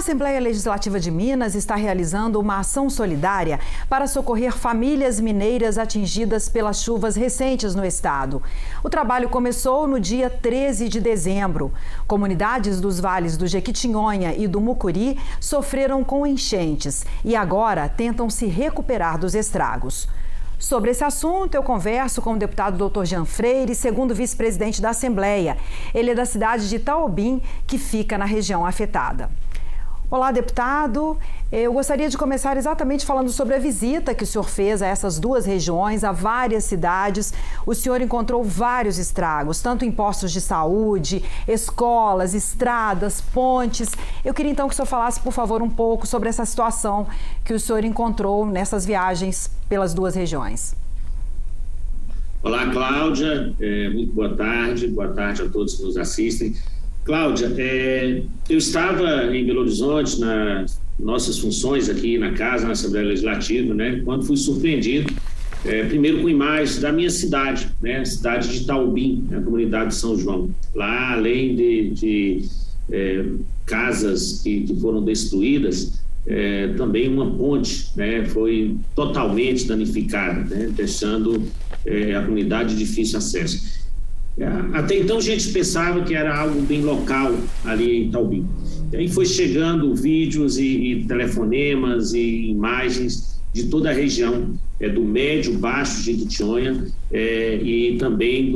Assembleia Legislativa de Minas está realizando uma ação solidária para socorrer famílias mineiras atingidas pelas chuvas recentes no estado. O trabalho começou no dia 13 de dezembro. Comunidades dos vales do Jequitinhonha e do Mucuri sofreram com enchentes e agora tentam se recuperar dos estragos. Sobre esse assunto, eu converso com o deputado Dr. Jean Freire, segundo vice-presidente da Assembleia. Ele é da cidade de Itaobim, que fica na região afetada. Olá, deputado. Eu gostaria de começar exatamente falando sobre a visita que o senhor fez a essas duas regiões, a várias cidades. O senhor encontrou vários estragos, tanto em postos de saúde, escolas, estradas, pontes. Eu queria então que o senhor falasse, por favor, um pouco sobre essa situação que o senhor encontrou nessas viagens pelas duas regiões. Olá, Cláudia. Muito boa tarde a todos que nos assistem. Cláudia, eu estava em Belo Horizonte, nas nossas funções aqui na Casa, na Assembleia Legislativa, né, quando fui surpreendido, primeiro com imagens da minha cidade, né, a cidade de Itaobim, a comunidade de São João. Lá, além de casas que foram destruídas, também uma ponte, né, foi totalmente danificada, né, deixando a comunidade de difícil acesso. Até então a gente pensava que era algo bem local ali em Itaobim. E aí foi chegando vídeos e telefonemas e imagens de toda a região, do Médio, Baixo Jequitinhonha e também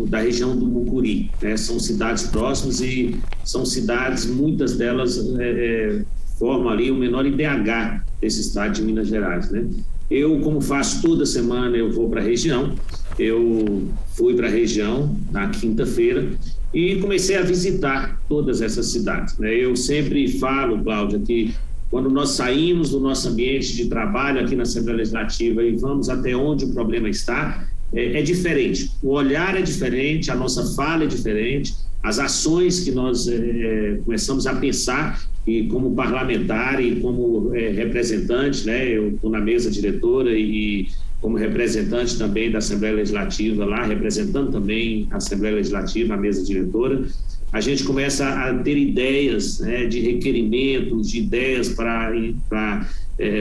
da região do Mucuri, né? São cidades próximas e são cidades, muitas delas formam ali o menor IDH desse estado de Minas Gerais, né? Eu, como faço toda semana, eu vou para a região. Eu fui para a região na quinta-feira e comecei a visitar todas essas cidades, né? Eu sempre falo, Cláudia, que quando nós saímos do nosso ambiente de trabalho aqui na Assembleia Legislativa e vamos até onde o problema está, é diferente. O olhar é diferente, a nossa fala é diferente, as ações que nós começamos a pensar, e como parlamentar e como representante, né, eu estou na mesa diretora e como representante também da Assembleia Legislativa lá, representando também a Assembleia Legislativa, a mesa diretora, a gente começa a ter ideias, né, de requerimentos, de ideias para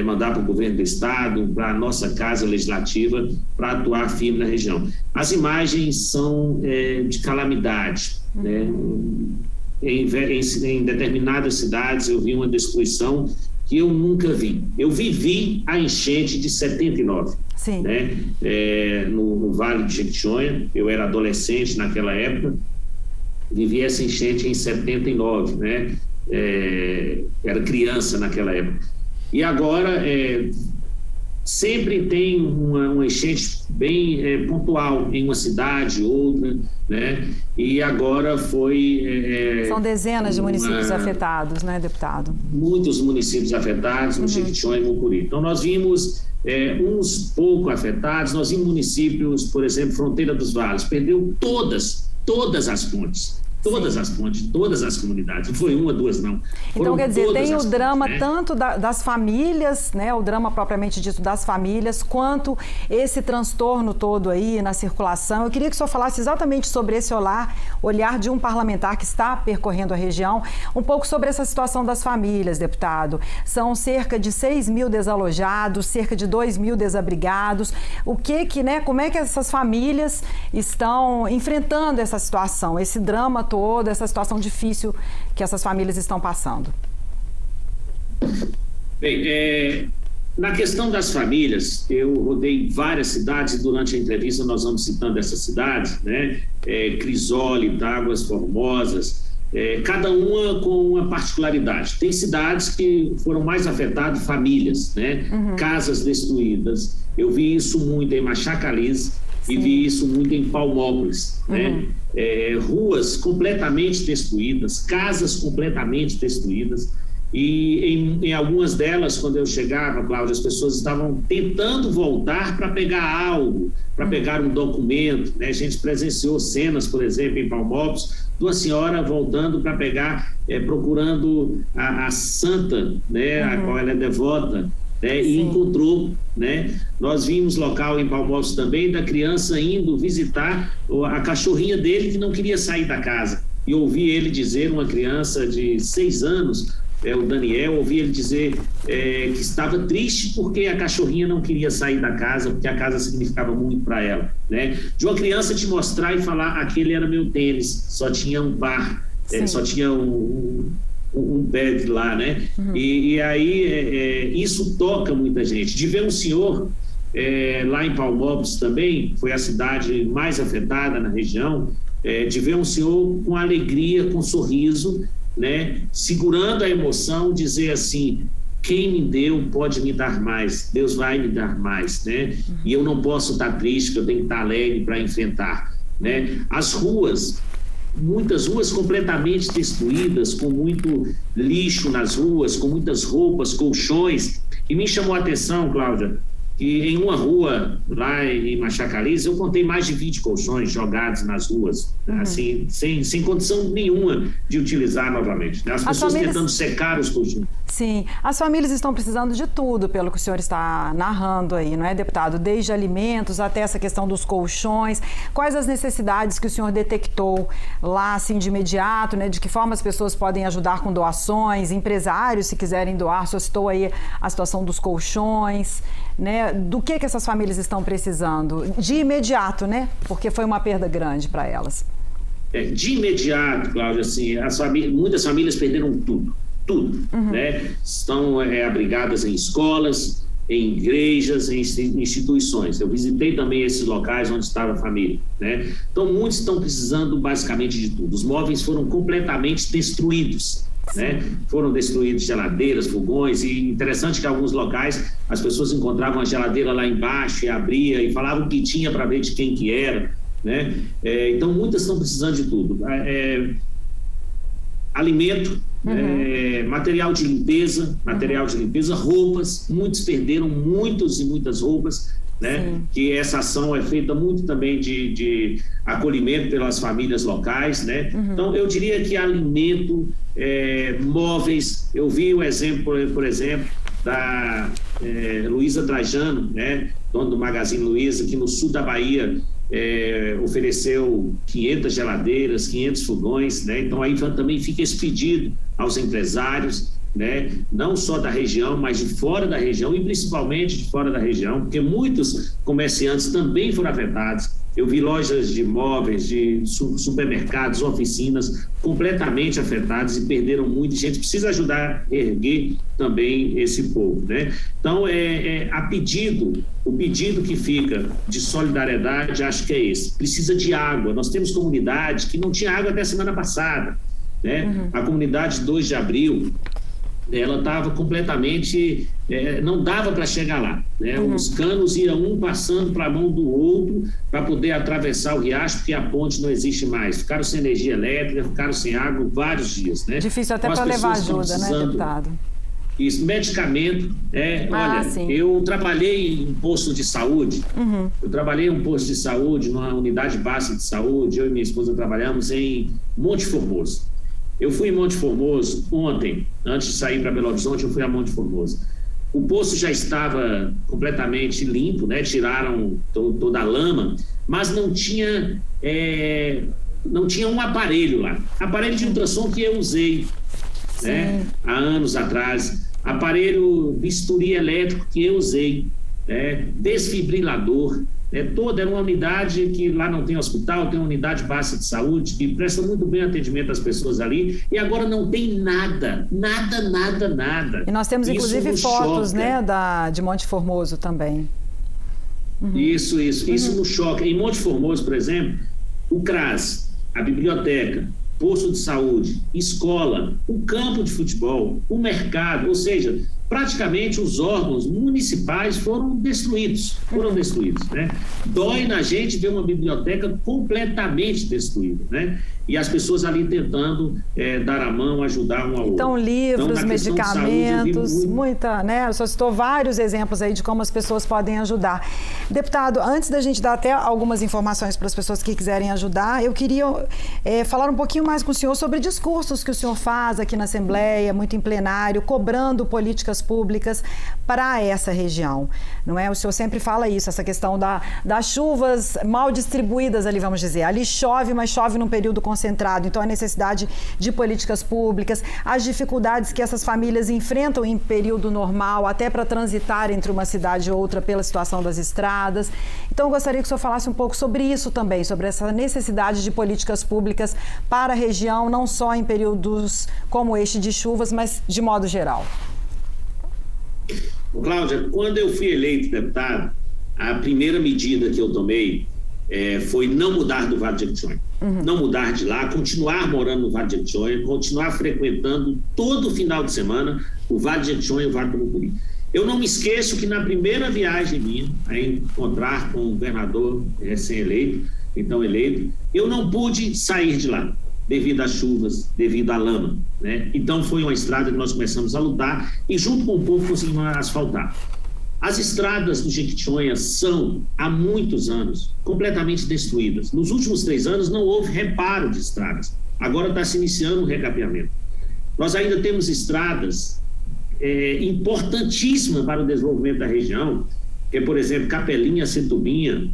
mandar para o governo do estado, para a nossa casa legislativa, para atuar firme na região. As imagens são de calamidade, né? Em determinadas cidades eu vi uma destruição que eu nunca vi. Eu vivi a enchente de 79, sim, né? No Vale de Jequitinhonha. Eu era adolescente naquela época, vivi essa enchente em 79, né? Era criança naquela época. E agora sempre tem uma enchente bem pontual em uma cidade, outra, né? E agora foi... São dezenas de municípios afetados, né, deputado? Muitos municípios afetados, no Jequitinhonha e Mucuri. Então, nós vimos uns pouco afetados, nós vimos municípios, por exemplo, Fronteira dos Vales, perdeu todas as pontes. Todas as pontes, todas as comunidades, não foi uma, duas, não. Então, quer dizer, tem o drama tanto das famílias, né, o drama propriamente dito das famílias, quanto esse transtorno todo aí na circulação. Eu queria que o senhor falasse exatamente sobre esse olhar de um parlamentar que está percorrendo a região, um pouco sobre essa situação das famílias, deputado. São cerca de 6 mil desalojados, cerca de 2 mil desabrigados. Como é que essas famílias estão enfrentando essa situação, esse drama toda, essa situação difícil que essas famílias estão passando? Bem, na questão das famílias, eu rodei várias cidades e durante a entrevista nós vamos citando essas cidades, né? Crisóli, Águas Formosas, cada uma com uma particularidade. Tem cidades que foram mais afetadas, famílias, né? Casas destruídas. Eu vi isso muito em Machacaliz e vi isso muito em Palmópolis, né? Ruas completamente destruídas, casas completamente destruídas. E em algumas delas, quando eu chegava, Cláudia, as pessoas estavam tentando voltar para pegar algo, para pegar um documento, né? A gente presenciou cenas, por exemplo, em Palmópolis, de uma senhora voltando para pegar, procurando a santa, né? A qual ela é devota, né? E encontrou, né? Nós vimos local em Palmópolis também da criança indo visitar a cachorrinha dele que não queria sair da casa. E ouvi ele dizer, uma criança de 6 anos, o Daniel, ouvi ele dizer que estava triste porque a cachorrinha não queria sair da casa, porque a casa significava muito para ela, né? De uma criança te mostrar e falar, aquele era meu tênis, só tinha um par, só tinha um bed lá, né? E aí isso toca muita gente. De ver um senhor lá em Palmópolis também, foi a cidade mais afetada na região, de ver um senhor com alegria, com sorriso, né? Segurando a emoção, dizer assim, quem me deu pode me dar mais, Deus vai me dar mais, né? E eu não posso estar triste, eu tenho que estar alegre para enfrentar, né? As ruas, muitas ruas completamente destruídas, com muito lixo nas ruas, com muitas roupas, colchões. E me chamou a atenção, Cláudia, que em uma rua lá em Machacaliz, eu contei mais de 20 colchões jogados nas ruas, assim, sem condição nenhuma de utilizar novamente, né? As pessoas tentando secar os colchões. Sim, as famílias estão precisando de tudo, pelo que o senhor está narrando aí, não é, deputado? Desde alimentos até essa questão dos colchões. Quais as necessidades que o senhor detectou lá, assim, de imediato, né? De que forma as pessoas podem ajudar com doações, empresários, se quiserem doar, só citou aí a situação dos colchões, né? Do que essas famílias estão precisando? De imediato, né? Porque foi uma perda grande para elas. De imediato, Cláudia, assim, muitas famílias perderam tudo, né? Estão abrigadas em escolas, em igrejas, em instituições. Eu visitei também esses locais onde estava a família, né? Então, muitos estão precisando basicamente de tudo. Os móveis foram completamente destruídos, né? Foram destruídos geladeiras, fogões, e interessante que em alguns locais as pessoas encontravam a geladeira lá embaixo e abria e falavam o que tinha para ver de quem que era, né? Então, muitas estão precisando de tudo. Alimento, material de limpeza, roupas, muitos perderam muitas roupas, né? Que essa ação é feita muito também de acolhimento pelas famílias locais, né? Então, eu diria que alimento, móveis, eu vi o exemplo, por exemplo, da Luísa Trajano, né? Dona do Magazine Luiza, que no sul da Bahia ofereceu 500 geladeiras, 500 fogões, né? Então aí também fica esse pedido aos empresários, né? Não só da região, mas de fora da região, e principalmente de fora da região, porque muitos comerciantes também foram afetados. Eu vi lojas de móveis, de supermercados, oficinas completamente afetadas e perderam muito. A gente precisa ajudar a erguer também esse povo, né? Então, o pedido que fica de solidariedade, acho que é esse. Precisa de água. Nós temos comunidade que não tinha água até a semana passada, né? A comunidade 2 de abril, ela estava completamente, não dava para chegar lá, né? Os canos iam um passando para a mão do outro para poder atravessar o riacho, porque a ponte não existe mais. Ficaram sem energia elétrica, ficaram sem água vários dias, né? Difícil até para levar ajuda, né, deputado? Isso, medicamento, olha, sim. Eu trabalhei em posto de saúde, numa unidade básica de saúde, eu e minha esposa trabalhamos em Monte Formoso. Eu fui em Monte Formoso ontem, antes de sair para Belo Horizonte, eu fui a Monte Formoso. O poço já estava completamente limpo, né? Tiraram toda a lama, mas não tinha um aparelho lá. Aparelho de ultrassom que eu usei, né? Há anos atrás. Aparelho bisturi elétrico que eu usei, desfibrilador. Toda era uma unidade que lá não tem hospital, tem uma unidade básica de saúde que presta muito bem atendimento às pessoas ali, e agora não tem nada. E nós temos inclusive fotos, né, de Monte Formoso também. Isso nos choca. Em Monte Formoso, por exemplo, o CRAS, a biblioteca, posto de saúde, escola, o campo de futebol, o mercado, ou seja, praticamente os órgãos municipais foram destruídos, né? Dói na gente ver uma biblioteca completamente destruída, né? E as pessoas ali tentando dar a mão, ajudar um ao outro. Então, livros, medicamentos, muita, né? O senhor citou vários exemplos aí de como as pessoas podem ajudar. Deputado, antes da gente dar até algumas informações para as pessoas que quiserem ajudar, eu queria falar um pouquinho mais com o senhor sobre discursos que o senhor faz aqui na Assembleia, muito em plenário, cobrando políticas políticas públicas para essa região, não é? O senhor sempre fala isso, essa questão das chuvas mal distribuídas ali, vamos dizer. Ali chove, mas chove num período concentrado, então a necessidade de políticas públicas, as dificuldades que essas famílias enfrentam em período normal, até para transitar entre uma cidade e outra pela situação das estradas. Então eu gostaria que o senhor falasse um pouco sobre isso também, sobre essa necessidade de políticas públicas para a região, não só em períodos como este de chuvas, mas de modo geral. Cláudia, quando eu fui eleito deputado, a primeira medida que eu tomei foi não mudar do Vale de Jequitinhonha. Não mudar de lá, continuar morando no Vale de Jequitinhonha, continuar frequentando todo final de semana o Vale de Jequitinhonha e o Vale do Mucuri. Eu não me esqueço que na primeira viagem minha, a encontrar com o governador recém-eleito, então eleito, eu não pude sair de lá, devido às chuvas, devido à lama, né? Então foi uma estrada que nós começamos a lutar e junto com o povo conseguimos asfaltar. As estradas do Jequitinhonha são, há muitos anos, completamente destruídas. Nos últimos 3 anos não houve reparo de estradas. Agora está se iniciando o recapeamento. Nós ainda temos estradas importantíssimas para o desenvolvimento da região, que é, por exemplo, Capelinha, Setubinha,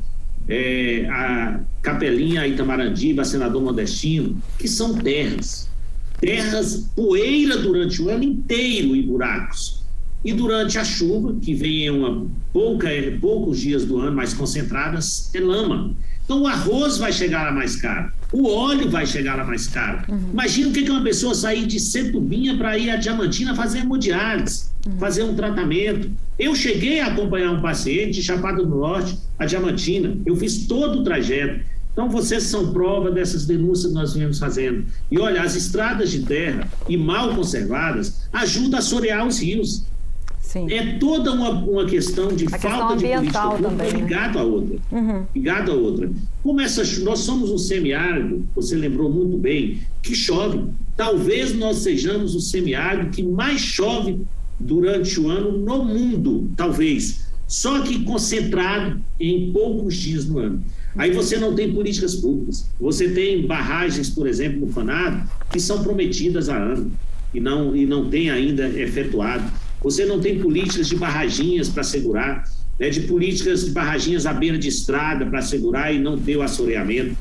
a Capelinha, Itamarandiba, Senador Modestino, que são terras, poeira durante o ano inteiro e buracos. E durante a chuva, que vem poucos dias do ano mais concentradas, é lama. Então o arroz vai chegar lá mais caro, o óleo vai chegar lá mais caro. Imagina o que é uma pessoa sair de Setubinha para ir a Diamantina fazer hemodiálise, fazer um tratamento. Eu cheguei a acompanhar um paciente de Chapada do Norte a Diamantina, eu fiz todo o trajeto. Então vocês são prova dessas denúncias que nós viemos fazendo. E olha, as estradas de terra e mal conservadas ajudam a sorear os rios. Sim. É toda uma questão de falta de política pública ligado a outra. Ligado a outra. Como nós somos um semiárido, você lembrou muito bem, que chove. Talvez nós sejamos o semiárido que mais chove durante o ano no mundo, talvez. Só que concentrado em poucos dias no ano. Aí você não tem políticas públicas. Você tem barragens, por exemplo, no Fanado, que são prometidas há anos e não tem ainda efetuado. Você não tem políticas de barraginhas para segurar, né, de políticas de barraginhas à beira de estrada para segurar e não ter o assoreamento.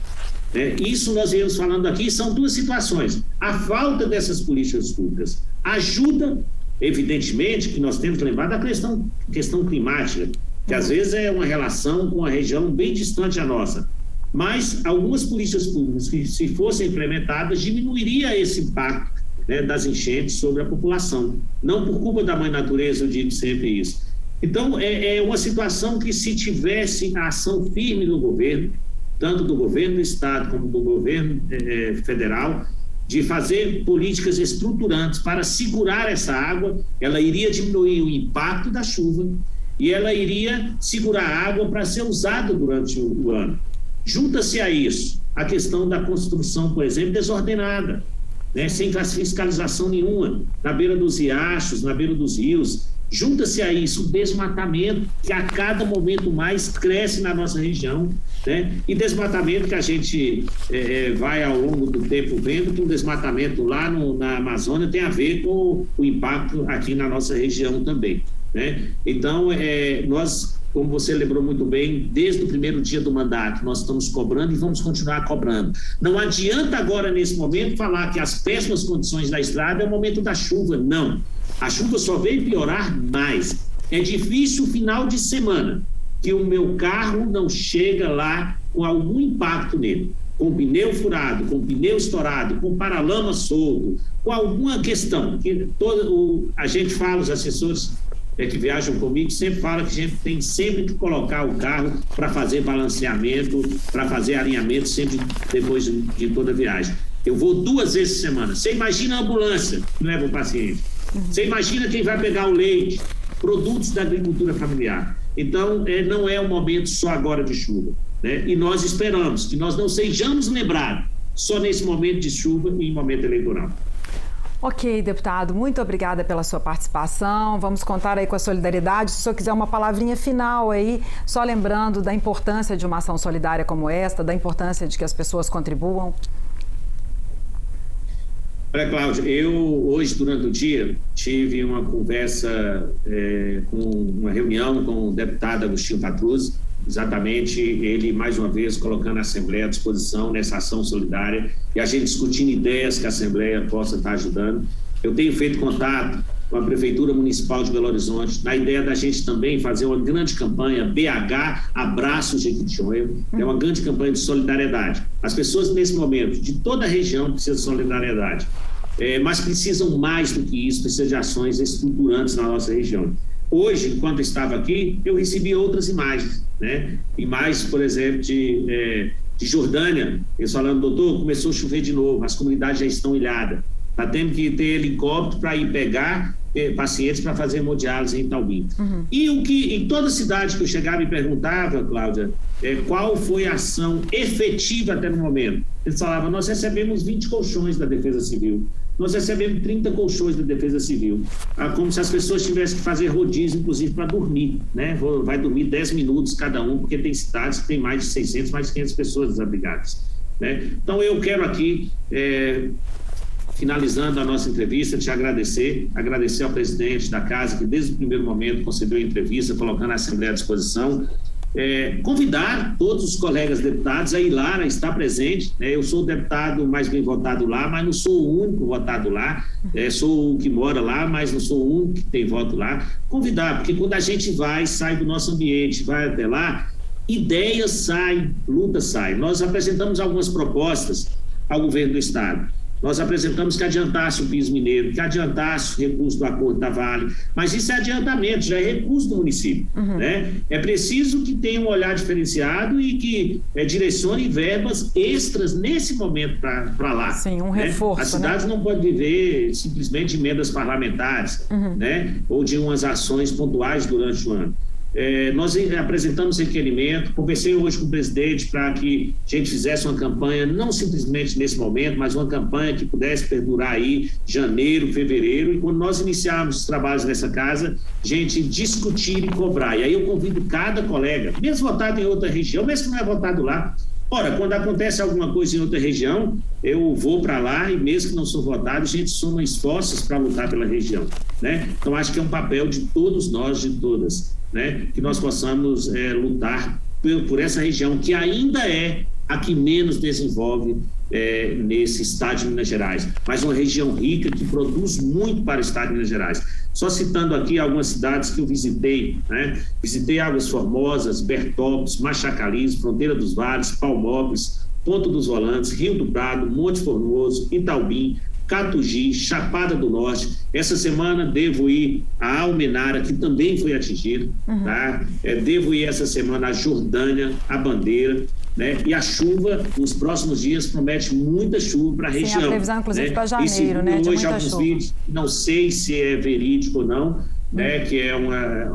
Né? Isso nós viemos falando aqui, são 2 situações. A falta dessas políticas públicas ajuda, evidentemente, que nós temos que lembrar da questão climática, que às vezes é uma relação com uma região bem distante da nossa. Mas algumas políticas públicas que, se fossem implementadas, diminuiria esse impacto, né, das enchentes sobre a população. Não por culpa da mãe natureza, eu digo sempre isso. Então, é uma situação que, se tivesse a ação firme do governo, tanto do governo do estado como do governo federal, de fazer políticas estruturantes para segurar essa água, ela iria diminuir o impacto da chuva e ela iria segurar a água para ser usada durante o ano. Junta-se a isso a questão da construção, por exemplo, desordenada, né, sem fiscalização nenhuma, na beira dos riachos, na beira dos rios. Junta-se a isso o desmatamento, que a cada momento mais cresce na nossa região, né? E desmatamento que a gente vai ao longo do tempo vendo que o desmatamento lá na Amazônia tem a ver com o impacto aqui na nossa região também, né? Então, nós, como você lembrou muito bem, desde o primeiro dia do mandato, nós estamos cobrando e vamos continuar cobrando. Não adianta agora, nesse momento, falar que as péssimas condições da estrada é o momento da chuva. Não. A chuva só veio piorar mais. É difícil o final de semana que o meu carro não chega lá com algum impacto nele. Com pneu furado, com pneu estourado, com paralama solto, com alguma questão. A gente fala, os assessores que viajam comigo, sempre fala que a gente tem sempre que colocar o carro para fazer balanceamento, para fazer alinhamento, sempre depois de toda a viagem. Eu vou 2 vezes por semana. Você imagina a ambulância que leva o paciente. Você imagina quem vai pegar o leite, produtos da agricultura familiar. Então, não é um momento só agora de chuva, né? E nós esperamos que nós não sejamos lembrados só nesse momento de chuva e em momento eleitoral. Ok, deputado, muito obrigada pela sua participação. Vamos contar aí com a solidariedade. Se o senhor quiser uma palavrinha final aí, só lembrando da importância de uma ação solidária como esta, da importância de que as pessoas contribuam. Olha, Cláudia, eu hoje, durante o dia, tive uma conversa, uma reunião com o deputado Agostinho Patruzzi, exatamente ele, mais uma vez, colocando a Assembleia à disposição nessa ação solidária e a gente discutindo ideias que a Assembleia possa estar ajudando. Eu tenho feito contato com a Prefeitura Municipal de Belo Horizonte, na ideia da gente também fazer uma grande campanha, BH Abraço Jequitinhonha, é uma grande campanha de solidariedade. As pessoas, nesse momento, de toda a região, precisam de solidariedade, mas precisam mais do que isso, precisam de ações estruturantes na nossa região. Hoje, enquanto estava aqui, eu recebi outras imagens, né? Imagens, por exemplo, de Jordânia, eles falando, doutor, começou a chover de novo, as comunidades já estão ilhadas. Está tendo que ter helicóptero para ir pegar pacientes para fazer hemodiálise em Italbim. E o que em toda cidade que eu chegava e perguntava, Cláudia, qual foi a ação efetiva até no momento? Eles falavam, nós recebemos 20 colchões da Defesa Civil, nós recebemos 30 colchões da Defesa Civil, como se as pessoas tivessem que fazer rodízio, inclusive para dormir, né? Vai dormir 10 minutos cada um, porque tem cidades que tem mais de 600, mais de 500 pessoas desabrigadas, né? Então eu quero aqui... finalizando a nossa entrevista, te agradecer ao presidente da casa, que desde o primeiro momento concedeu a entrevista, colocando a Assembleia à disposição, convidar todos os colegas deputados a ir lá, a estar presente, né? Eu sou o deputado mais bem votado lá, mas não sou o único votado lá, sou o que mora lá, mas não sou o único que tem voto lá. Convidar, porque quando a gente sai do nosso ambiente, vai até lá, ideias saem, lutas saem. Nós apresentamos algumas propostas ao governo do Estado. Nós apresentamos que adiantasse o piso mineiro, que adiantasse o recurso do acordo da Vale, mas isso é adiantamento, já é recurso do município, né? É preciso que tenha um olhar diferenciado e que direcione verbas extras nesse momento para lá. Sim, um né? reforço. As cidades não podem viver simplesmente de emendas parlamentares, né? Ou de umas ações pontuais durante o ano. Nós apresentamos requerimento, conversei hoje com o presidente para que a gente fizesse uma campanha, não simplesmente nesse momento, mas uma campanha que pudesse perdurar aí janeiro, fevereiro, e quando nós iniciarmos os trabalhos nessa casa, a gente discutir e cobrar. E aí eu convido cada colega, mesmo votado em outra região, mesmo que não é votado lá, ora, quando acontece alguma coisa em outra região, eu vou para lá e mesmo que não sou votado, a gente soma esforços para lutar pela região, né? Então, acho que é um papel de todos nós, de todas, né? Que nós possamos lutar por essa região, que ainda é a que menos desenvolve nesse estado de Minas Gerais, mas uma região rica que produz muito para o estado de Minas Gerais. Só citando aqui algumas cidades que eu visitei, né? Visitei Águas Formosas, Bertópolis, Machacaliz, Fronteira dos Vales, Palmópolis, Ponto dos Volantes, Rio do Prado, Monte Formoso, Italbim, Catugi, Chapada do Norte. Essa semana devo ir a Almenara, que também foi atingida, tá? Devo ir essa semana a Jordânia, a Bandeira, né? E a chuva, nos próximos dias, promete muita chuva para a região. Sim, a previsão, inclusive, né? para janeiro, né? De hoje muita alguns chuva. vídeos, não sei se é verídico ou não, né? Que é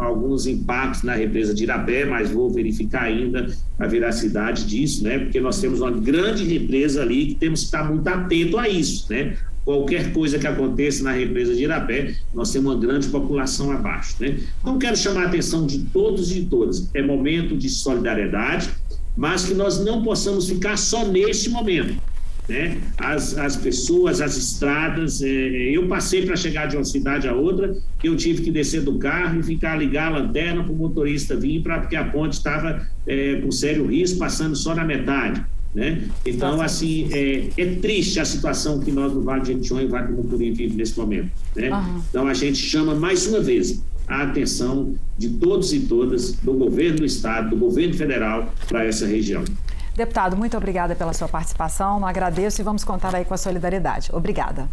alguns impactos na represa de Irapé, mas vou verificar ainda a veracidade disso, né? Porque nós temos uma grande represa ali que temos que estar muito atento a isso, né? Qualquer coisa que aconteça na represa de Irapé, nós temos uma grande população abaixo, né? Então, quero chamar a atenção de todos e de todas. É momento de solidariedade, mas que nós não possamos ficar só neste momento, né? As pessoas, as estradas, eu passei para chegar de uma cidade a outra, eu tive que descer do carro e ligar a lanterna para o motorista vir, porque a ponte estava com sério risco, passando só na metade, né? Então, assim, é triste a situação que nós no Vale do Jequitinhonha e Vale do Mucuri vive nesse momento, né? Então, a gente chama mais uma vez a atenção de todos e todas, do governo do estado, do governo federal, para essa região. Deputado, muito obrigada pela sua participação, agradeço e vamos contar aí com a solidariedade. Obrigada.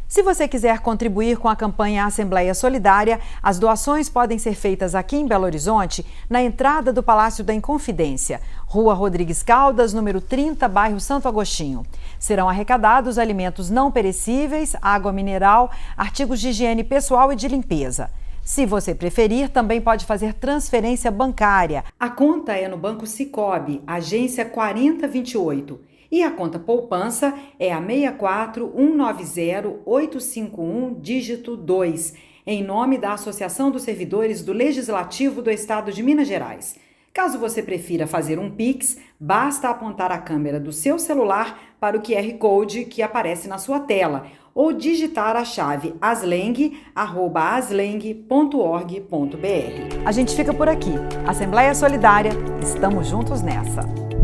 Se você quiser contribuir com a campanha Assembleia Solidária, as doações podem ser feitas aqui em Belo Horizonte, na entrada do Palácio da Inconfidência, Rua Rodrigues Caldas, número 30, bairro Santo Agostinho. Serão arrecadados alimentos não perecíveis, água mineral, artigos de higiene pessoal e de limpeza. Se você preferir, também pode fazer transferência bancária. A conta é no Banco Sicoob, agência 4028. E a conta poupança é a 64190-851, dígito 2, em nome da Associação dos Servidores do Legislativo do Estado de Minas Gerais. Caso você prefira fazer um Pix, basta apontar a câmera do seu celular para o QR Code que aparece na sua tela ou digitar a chave asleng@asleng.org.br. A gente fica por aqui. Assembleia Solidária, estamos juntos nessa.